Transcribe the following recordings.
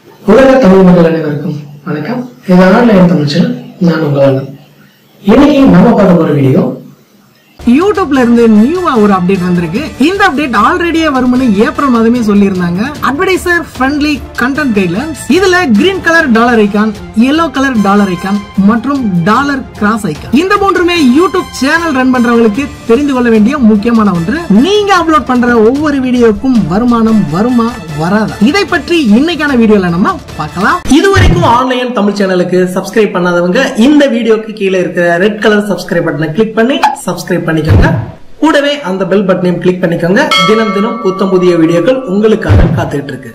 உலக தமிழ் மக்கள் அனைவருக்கும் வணக்கம். இது ஆன்லைன் தமிழ் சேனல். நான் உங்கள் இன்னைக்கு நம்ம பார்க்க போற வீடியோ யூடியூப்ல இருந்து நியூவா ஒரு அப்டேட் வந்திருக்கு. இந்த அப்டேட் ஆல்ரெடியே வரும்னு ஏப்ரல் மாதமே சொல்லியிருந்தாங்க. Advertiser friendly content guidelines. இதுல green colour dollar icon, yellow colour dollar icon மற்றும் டாலர் கிராஸ் ஐகான், இந்த மூன்றுமே யூடியூப் சேனல் ரன் பண்றவங்களுக்கு தெரிந்து கொள்ள வேண்டிய முக்கியமான ஒன்று. நீங்க அப்லோட் பண்ற ஒவ்வொரு வீடியோக்கும் வருமானம் வருமா வராதா, இதை பற்றி இன்னைக்கான வீடியோல நம்ம பார்க்கலாம். இதுவரைக்கும் ஆன்லைன் தமிழ் சேனலுக்கு சப்ஸ்கிரைப் பண்ணாதவங்க இந்த வீடியோக்கு கீழே இருக்கிற ரெட் கலர் சப்ஸ்கிரைப் பட்டனை கிளிக் பண்ணி சப்ஸ்கிரைப் பண்ணிக்கோங்க. கூடவே அந்த பெல் பட்டனையும் கிளிக் பண்ணிக்கோங்க. தினம் தினம் புத்தம் புதிய வீடியோக்கள் உங்களுக்காக காத்துட்டு இருக்கு.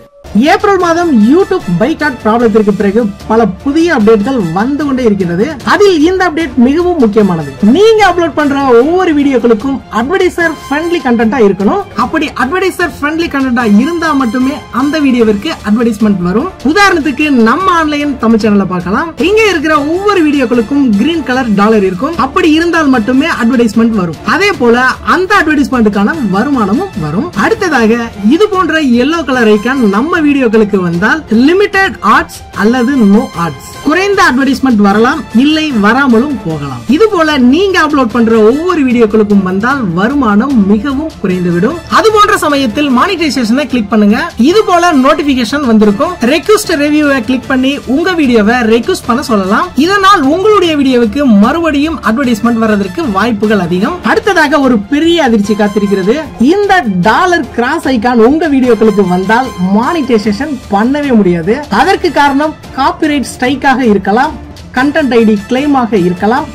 ஏப்ரல் மாதம் யூடியூப் பைகாட் ப்ராப்ளத்திற்கு பிறகு பல புதிய அப்டேட்கள் வந்து கொண்டே இருக்கிறது. அதில் இந்த அப்டேட் மிகவும் முக்கியமானது. நீங்க அப்லோட் பண்ற ஒவ்வொரு வீடியோக்களுக்கும் அட்வர்டைசர் ஃப்ரெண்ட்லி கண்டென்ட்டா இருக்கணும். அப்படி அட்வர்டைசர் ஃப்ரெண்ட்லி கண்டென்ட்டா இருந்தா மட்டுமே அந்த வீடியோவிற்கு அட்வர்டைஸ்மெண்ட் வரும். உதாரணத்துக்கு நம்ம ஆன்லைன் தமிழ் சேனல்ல பார்க்கலாம். இங்க இருக்கிற ஒவ்வொரு வீடியோக்களுக்கும் கிரீன் கலர் டாலர் இருக்கும். அப்படி இருந்தால் மட்டுமே அட்வர்டைஸ்மெண்ட் வரும். அதே போல அந்த அட்வர்டைஸ்மெண்ட்டுக்கான வருமானமும் வரும். அடுத்ததாக இது போன்ற yellow கலர் ஐகான் நம்ம வீடியோக்களுக்கு வந்தால் லிமிடெட் ஆட்ஸ் அல்லது நோ ஆட்ஸ், குறைந்த அட்வர்டைஸ்மெண்ட் வரலாம், இல்லை வராமலும் போகலாம். இது போல நீங்க அப்லோட் பண்ற ஒவ்வொரு வீடியோக்களுக்கும் வந்தால் வருமானம் மிகவும் குறைந்துவிடும். அது போன்ற சமயத்தில் மானிட்டைசேஷனை கிளிக் பண்ணுங்க. இது போல நோட்டிபிகேஷன் வந்திருக்கும். ரெக்வெஸ்ட் ரிவ்யூவை கிளிக் பண்ணி உங்க வீடியோவை ரெக்வெஸ்ட் பண்ண சொல்லலாம். இதனால் உங்களுடைய வீடியோவுக்கு மறுபடியும் அட்வர்டைஸ்மெண்ட் வர்றதற்கு வாய்ப்புகள் அதிகம். அடுத்ததாக ஒரு பெரிய அதிர்ச்சி காத்திருக்கிறது. இந்த டாலர் கிராஸ் ஐகான் உங்க வீடியோக்களுக்கு வந்தால் மானிட்டைசேஷன் பண்ணவே முடியாது. அதற்கு காரணம் காப்பிரைட் ஸ்ட்ரைக்காக இருக்கலாம், கண்டென்ட் ஐடி கிளைமாக இருக்கலாம்,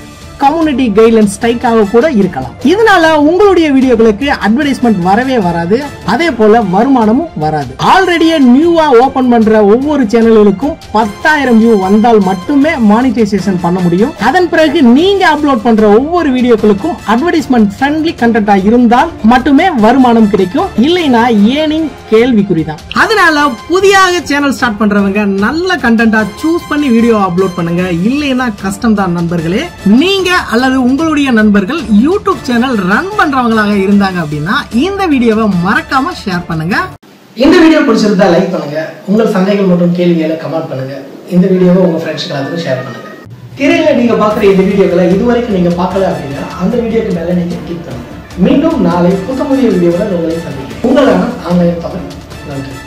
கம்யூனிட்டி கைட்லைன்ஸ் ஸ்ட்ரைக்காக கூட இருக்கலாம். இதனால உங்களுடைய வீடியோக்களுக்கு அட்வர்டைஸ்மெண்ட் வரவே வராது. அதே போல வருமானமும் வராது. ஆல்ரெடியே நியூவா ஓபன் பண்ற ஒவ்வொரு சேனல்களுக்கும் 10,000 வியூ வந்தால் மட்டுமே மானிட்டைசேஷன் பண்ண முடியும். அதன் பிறகு நீங்க அப்லோட் பண்ற ஒவ்வொரு வீடியோக்களுக்கும் அட்வர்டைஸ்மெண்ட் ஃப்ரெண்ட்லி கண்டென்ட்டா இருந்தால் மட்டுமே வருமானம் கிடைக்கும். இல்லைனா ஏர்னிங் கேள்விக்குறிதான். அதனால புதியாக சேனல் ஸ்டார்ட் பண்றவங்க நல்ல கண்டென்ட்டா சூஸ் பண்ணி வீடியோ அப்லோட் பண்ணுங்க. இல்லைனா கஷ்டம் தான் நண்பர்களே. நீங்க அல்லது உங்களுடைய நண்பர்கள் யூடியூப் சேனல் ரன் பண்றவங்களாக இருந்தாங்க அப்படின்னா இந்த வீடியோவை மறக்காம ஷேர் பண்ணுங்க. இந்த வீடியோ பிடிச்சிருந்தா லைக் பண்ணுங்க. உங்கள் சந்தேகங்கள் மற்றும் கேள்விகளை கமெண்ட் பண்ணுங்க. இந்த வீடியோவை உங்க ஃப்ரெண்ட்ஸ்க்கு எல்லாத்துக்கும் ஷேர் பண்ணுங்க. திரையில நீங்க பாக்குற இந்த வீடியோக்களை இதுவரைக்கும் நீங்க பார்க்கல அப்படின்னா அந்த வீடியோக்கு மேல நீங்க கிளிக் பண்ணுங்க. மீண்டும் நாளை புதிய வீடியோவில் உங்களை சந்திக்கிறேன். உங்களான ஆன்லைன் தமிழ். நன்றி.